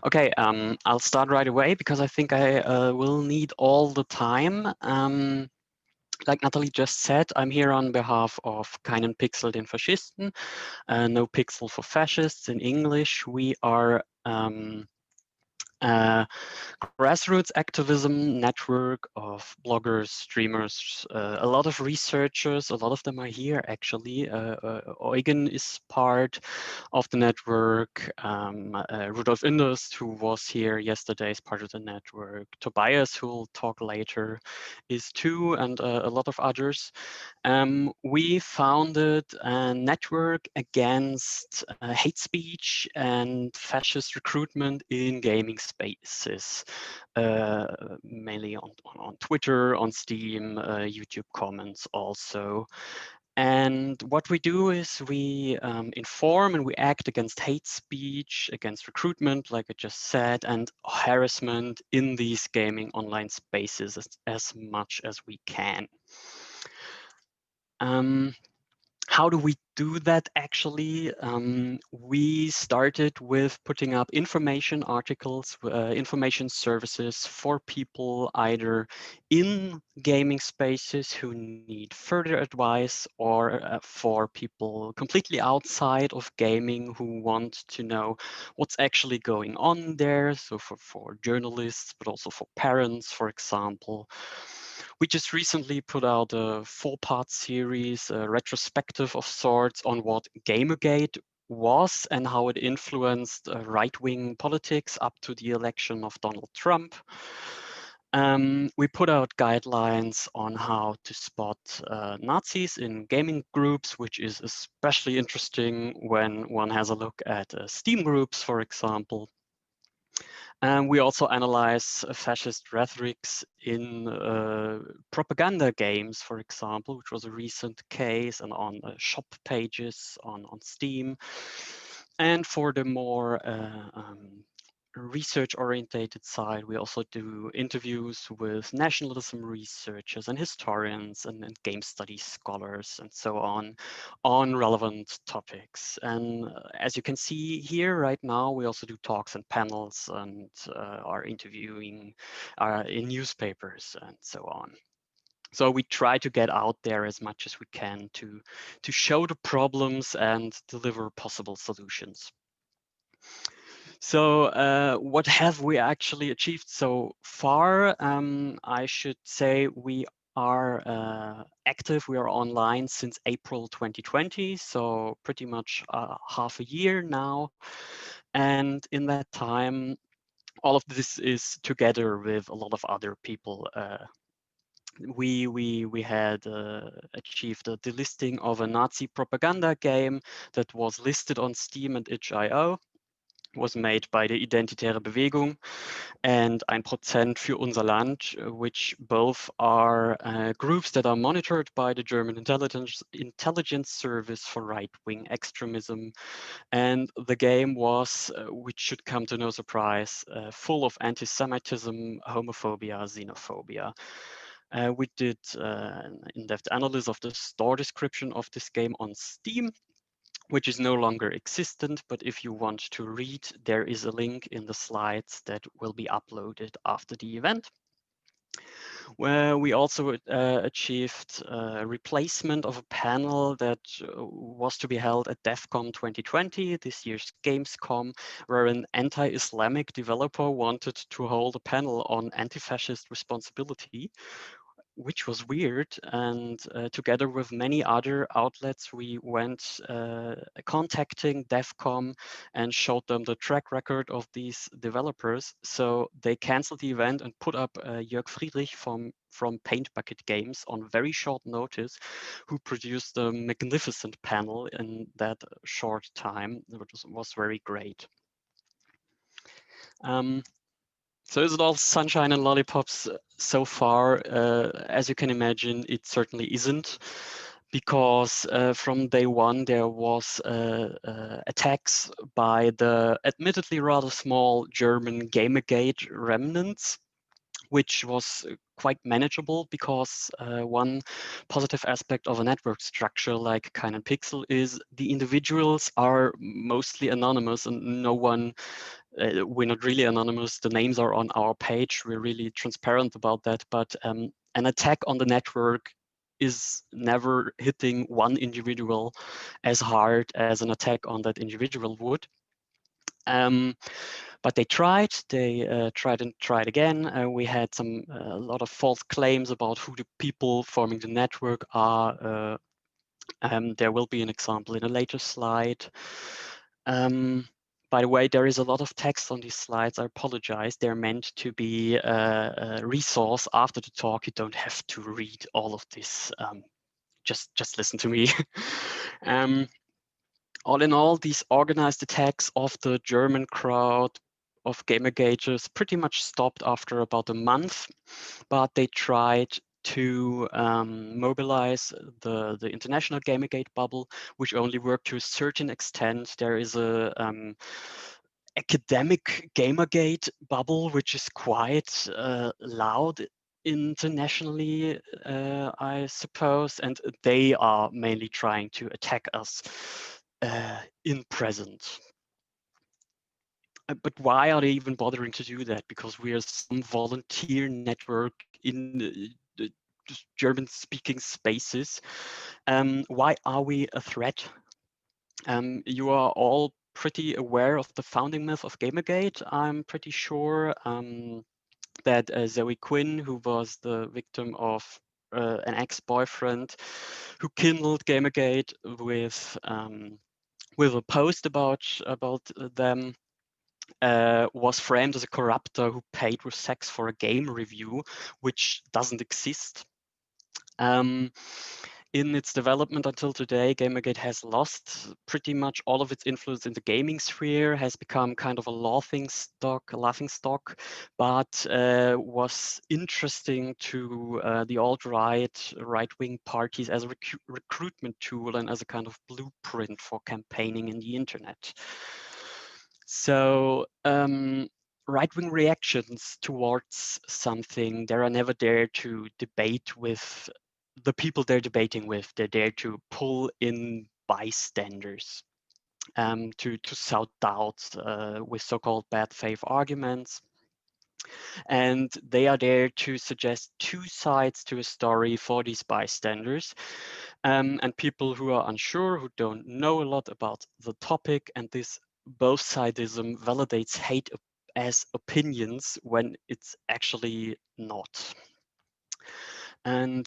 Okay, I'll start right away because I think I will need all the time. Like Natalie just said, I'm here on behalf of Keinen Pixel, den Faschisten, no pixel for fascists in English. We are a grassroots activism network of bloggers, streamers, a lot of researchers. A lot of them are here actually. Eugen is part of the network. Rudolf Inderst, who was here yesterday, is part of the network. Tobias, who will talk later, is too, and a lot of others. We founded a network against hate speech and fascist recruitment in gaming spaces, mainly on Twitter, on Steam, YouTube comments also. And what we do is we inform and we act against hate speech, against recruitment, like I just said, and harassment in these gaming online spaces as much as we can. How do we do that actually? We started with putting up information articles, information services for people either in gaming spaces who need further advice, or for people completely outside of gaming who want to know what's actually going on there. So for journalists, but also for parents, for example. We just recently put out a 4-part series, a retrospective of sorts, on what GamerGate was and how it influenced right-wing politics up to the election of Donald Trump. We put out guidelines on how to spot Nazis in gaming groups, which is especially interesting when one has a look at Steam groups, for example. And we also analyze fascist rhetorics in propaganda games, for example, which was a recent case, and on shop pages on Steam. And for the more research-orientated side, we also do interviews with nationalism researchers and historians and game studies scholars and so on relevant topics. And as you can see here right now, we also do talks and panels and are interviewing in newspapers and so on. So we try to get out there as much as we can to show the problems and deliver possible solutions. So what have we actually achieved so far? I should say we are active. We are online since April 2020, so pretty much half a year now. And in that time, all of this is together with a lot of other people. We had achieved a delisting of a Nazi propaganda game that was listed on Steam and itch.io. Was made by the Identitäre Bewegung and 1% für unser Land, which both are groups that are monitored by the German intelligence service for right-wing extremism. And the game was, which should come to no surprise, full of anti-Semitism, homophobia, xenophobia. We did an in-depth analysis of the store description of this game on Steam, which is no longer existent, but if you want to read, there is a link in the slides that will be uploaded after the event. Where we also achieved a replacement of a panel that was to be held at DEFCON 2020, this year's Gamescom, where an anti-Islamic developer wanted to hold a panel on anti-fascist responsibility, which was weird. And together with many other outlets, we went contacting DEFCON and showed them the track record of these developers. So they canceled the event and put up Jörg Friedrich from Paint Bucket Games on very short notice, who produced a magnificent panel in that short time, which was very great. So is it all sunshine and lollipops so far? As you can imagine, it certainly isn't, because from day one there was attacks by the admittedly rather small German GamerGate remnants, which was quite manageable, because one positive aspect of a network structure like Keinen Pixel is the individuals are mostly anonymous, and no one, we're not really anonymous. The names are on our page. We're really transparent about that. But an attack on the network is never hitting one individual as hard as an attack on that individual would. But they tried and tried again. We had a lot of false claims about who the people forming the network are. There will be an example in a later slide. By the way, there is a lot of text on these slides. I apologize. They're meant to be a resource after the talk. You don't have to read all of this. Just listen to me. All in all, these organized attacks of the German crowd of GamerGaters pretty much stopped after about a month, but they tried to mobilize the international GamerGate bubble, which only worked to a certain extent. There is a academic GamerGate bubble, which is quite loud internationally, I suppose, and they are mainly trying to attack us in present. But why are they even bothering to do that? Because we are some volunteer network in the German-speaking spaces. Why are we a threat? You are all pretty aware of the founding myth of GamerGate. I'm pretty sure that Zoe Quinn, who was the victim of an ex-boyfriend who kindled GamerGate with a post about them, was framed as a corrupter who paid with sex for a game review, which doesn't exist. In its development until today, GamerGate has lost pretty much all of its influence in the gaming sphere, has become kind of a laughing stock, but was interesting to the alt-right, right-wing parties as a recruitment tool and as a kind of blueprint for campaigning in the internet. So right-wing reactions towards something, they are never there to debate with the people they're debating with. They're there to pull in bystanders, to sow doubt with so-called bad faith arguments. And they are there to suggest two sides to a story for these bystanders. And people who are unsure, who don't know a lot about the topic, and this both-sidism validates hate as opinions when it's actually not. And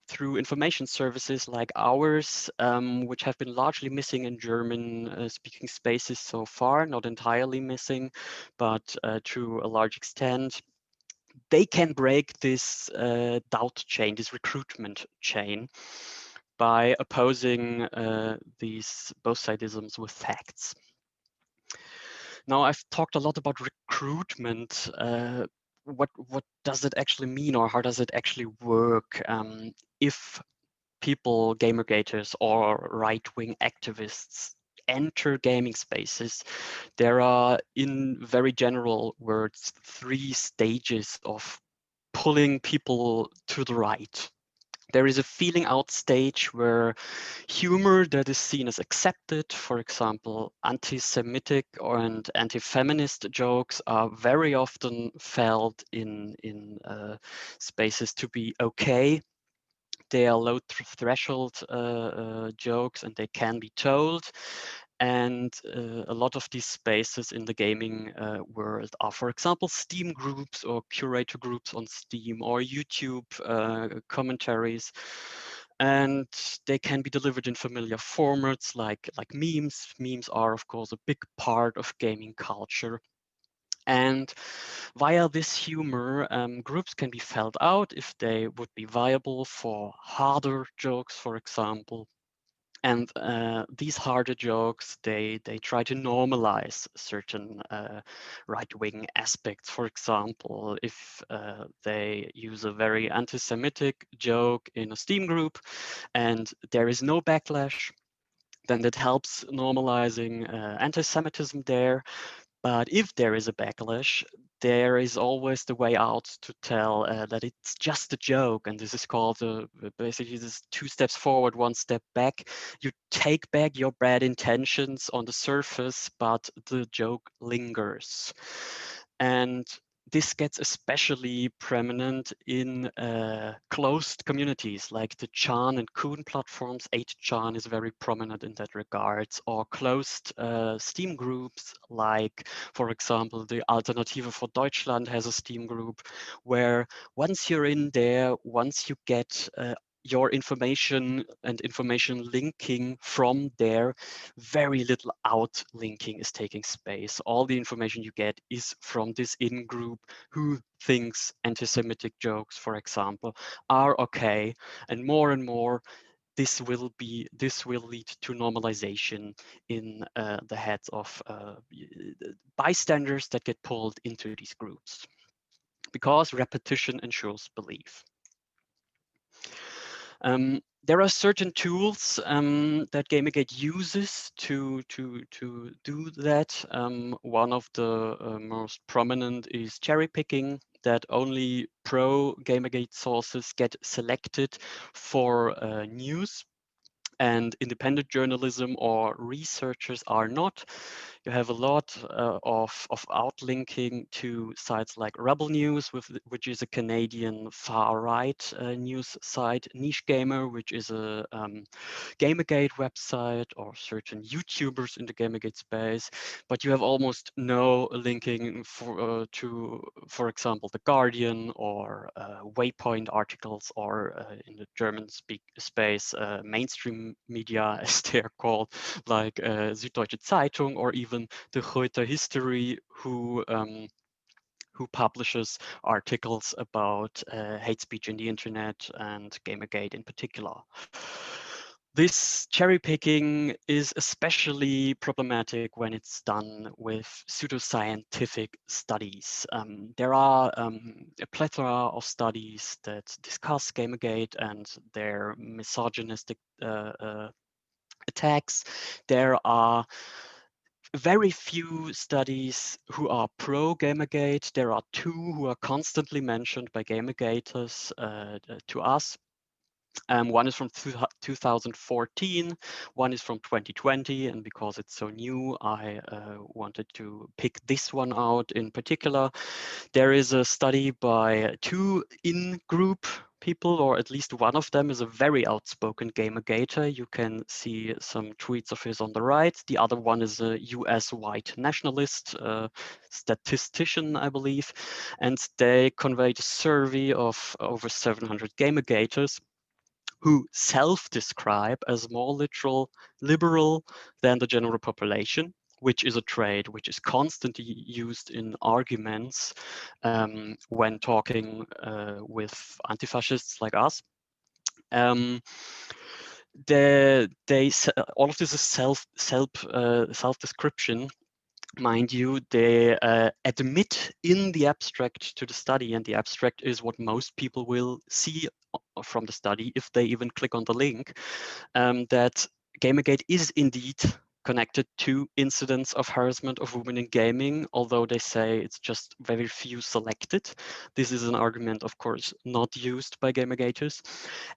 through information services like ours, which have been largely missing in German-speaking spaces so far, not entirely missing, but to a large extent, they can break this doubt chain, this recruitment chain, by opposing these both-sidisms with facts. Now, I've talked a lot about recruitment. What does it actually mean, or how does it actually work? If people, GamerGaters or right-wing activists enter gaming spaces, there are, in very general words, 3 stages of pulling people to the right. There is a feeling out stage where humor that is seen as accepted, for example, anti-Semitic and anti-feminist jokes are very often felt in spaces to be okay. They are low threshold jokes, and they can be told. And a lot of these spaces in the gaming world are, for example, Steam groups or curator groups on Steam or YouTube commentaries. And they can be delivered in familiar formats like memes. Memes are, of course, a big part of gaming culture. And via this humor, groups can be felt out if they would be viable for harder jokes, for example. And these harder jokes, they try to normalize certain right-wing aspects. For example, if they use a very anti-Semitic joke in a Steam group and there is no backlash, then that helps normalizing anti-Semitism there. But if there is a backlash, there is always the way out to tell that it's just a joke, and this is called basically this 2 steps forward, 1 step back. You take back your bad intentions on the surface, but the joke lingers. And this gets especially prominent in closed communities like the Chan and Kun platforms. 8chan is very prominent in that regards, or closed Steam groups like, for example, the Alternative for Deutschland has a Steam group where once you're in there, once you get your information and information linking from there, very little out linking is taking space. All the information you get is from this in group who thinks anti-Semitic jokes, for example, are okay, and more this will lead to normalization in the heads of bystanders that get pulled into these groups, because repetition ensures belief. There are certain tools that GamerGate uses to do that. One of the most prominent is cherry picking, that only pro GamerGate sources get selected for news, and independent journalism or researchers are not. You have a lot of outlinking to sites like Rebel News, which is a Canadian far-right news site, Niche Gamer, which is a GamerGate website, or certain YouTubers in the GamerGate space. But you have almost no linking to, for example, The Guardian or Waypoint articles, or in the German space, mainstream media, as they're called, like Süddeutsche Zeitung, or even the Heute History, who publishes articles about hate speech in the internet and GamerGate in particular. This cherry picking is especially problematic when it's done with pseudo-scientific studies. There are a plethora of studies that discuss GamerGate and their misogynistic attacks. There are very few studies who are pro GamerGate. There are 2 who are constantly mentioned by GamerGaters to us. One is from 2014, one is from 2020, and because it's so new, I wanted to pick this one out in particular. There is a study by 2 Ingroup people, or at least one of them is a very outspoken GamerGater. You can see some tweets of his on the right. The other one is a US white nationalist, statistician, I believe, and they conveyed a survey of over 700 GamerGaters who self-describe as more liberal than the general population, which is a trait which is constantly used in arguments when talking with anti-fascists like us. All of this is self-description. Mind you, they admit in the abstract to the study, and the abstract is what most people will see from the study if they even click on the link, that GamerGate is indeed connected to incidents of harassment of women in gaming, although they say it's just very few selected. This is an argument, of course, not used by GamerGaters.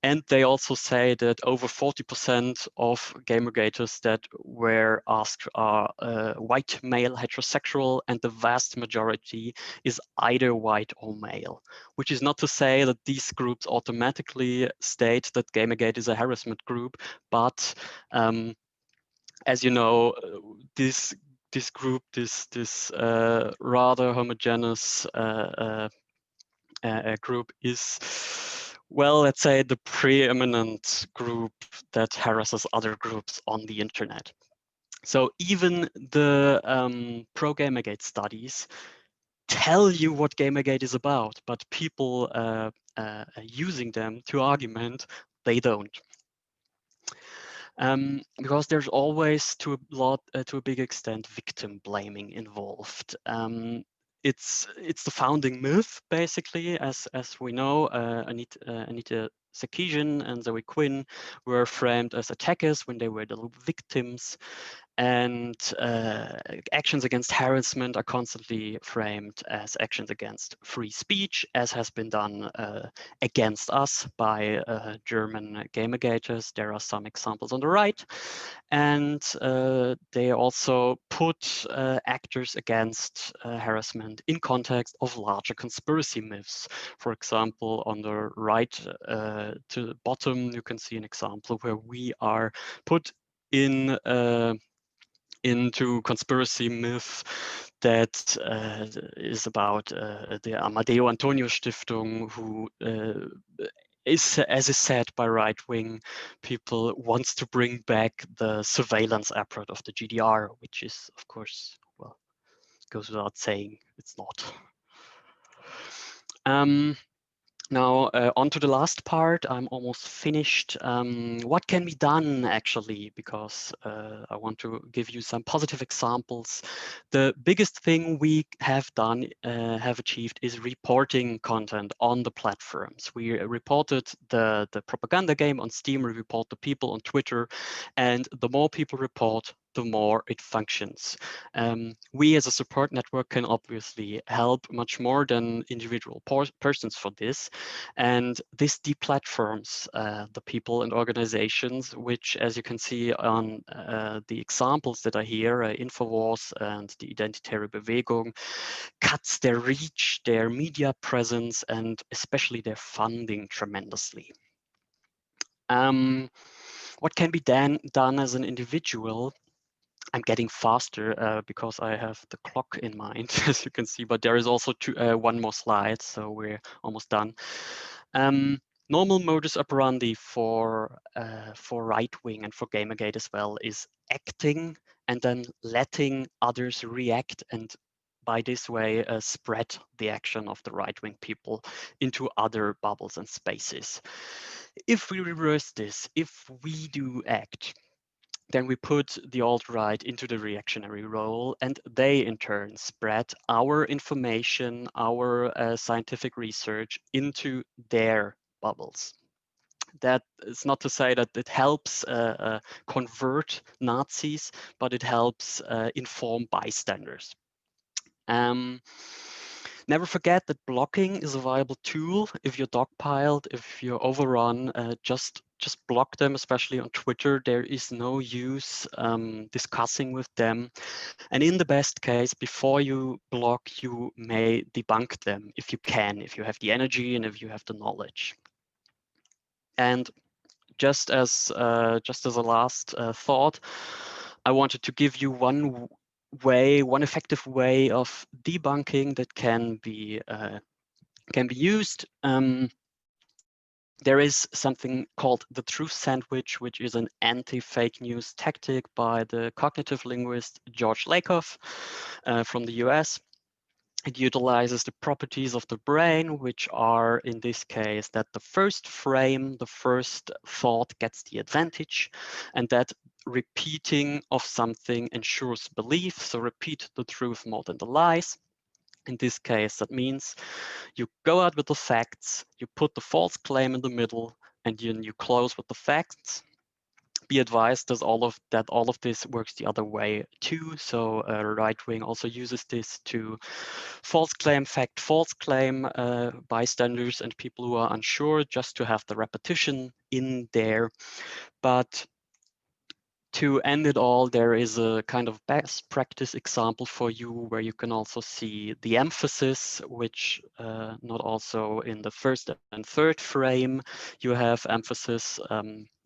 And they also say that over 40% of GamerGaters that were asked are white, male, heterosexual, and the vast majority is either white or male, which is not to say that these groups automatically state that GamerGate is a harassment group, but as you know, this group, this rather homogeneous group is, well, let's say, the preeminent group that harasses other groups on the internet. So even the pro GamerGate studies tell you what GamerGate is about, but people using them to argument, they don't. Because there's always, to a big extent, victim blaming involved. It's the founding myth, basically, as we know. Anita Sarkeesian and Zoe Quinn were framed as attackers when they were the victims. And actions against harassment are constantly framed as actions against free speech, as has been done against us by German GamerGaters. There are some examples on the right. And they also put actors against harassment in context of larger conspiracy myths. For example, on the right to the bottom, you can see an example where we are put in into conspiracy myth that is about the Amadeo Antonio Stiftung, who is, as is said by right-wing people, wants to bring back the surveillance apparatus of the GDR, which is, of course, well, goes without saying, it's not. Now, on to the last part. I'm almost finished. What can be done, actually, because I want to give you some positive examples. The biggest thing we have done, have achieved, is reporting content on the platforms. We reported the propaganda game on Steam, we report the people on Twitter, and the more people report, the more it functions. We as a support network can obviously help much more than individual persons for this. And this deplatforms the people and organizations, which, as you can see on the examples that are here, Infowars and the Identitäre Bewegung, cuts their reach, their media presence, and especially their funding tremendously. What can be done as an individual? I'm getting faster because I have the clock in mind, as you can see, but there is also one more slide, so we're almost done. Normal modus operandi for right-wing and for GamerGate as well is acting and then letting others react, and by this way spread the action of the right-wing people into other bubbles and spaces. If we reverse this, if we do act, then we put the alt-right into the reactionary role, and they in turn spread our information, our scientific research into their bubbles. That is not to say that it helps convert Nazis, but it helps inform bystanders. Never forget that blocking is a viable tool. If you're dogpiled, if you're overrun, just block them, especially on Twitter. There is no use discussing with them. And in the best case, before you block, you may debunk them if you can, if you have the energy and if you have the knowledge. And just as a last thought, I wanted to give you one effective way of debunking that can be used. There is something called the truth sandwich, which is an anti-fake news tactic by the cognitive linguist George Lakoff from the US. It utilizes the properties of the brain, which are, in this case, that the first frame, the first thought gets the advantage, and that repeating of something ensures belief. So repeat the truth more than the lies. In this case, that means you go out with the facts, you put the false claim in the middle, and you close with the facts. Be advised that all of this works the other way too. So right wing also uses this to false claim bystanders and people who are unsure, just to have the repetition in there. But to end it all, there is a kind of best practice example for you where you can also see the emphasis, which not also in the first and third frame, you have emphasis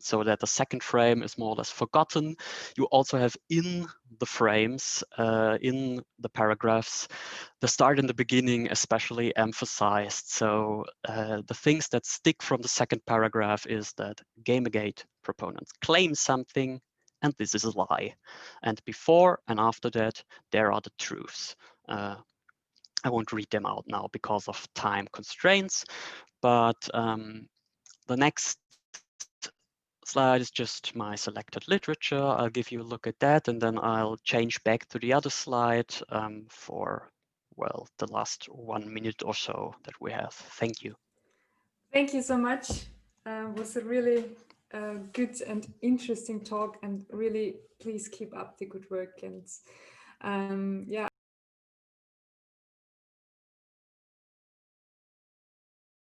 so that the second frame is more or less forgotten. You also have in the frames, in the paragraphs, the start and the beginning especially emphasized. So the things that stick from the second paragraph is that GamerGate proponents claim something, and this is a lie. And before and after that, there are the truths. I won't read them out now because of time constraints, but the next slide is just my selected literature. I'll give you a look at that, and then I'll change back to the other slide for, well, the last 1 minute or so that we have. Thank you. Thank you so much, Was a really good and interesting talk, and really please keep up the good work. And yeah,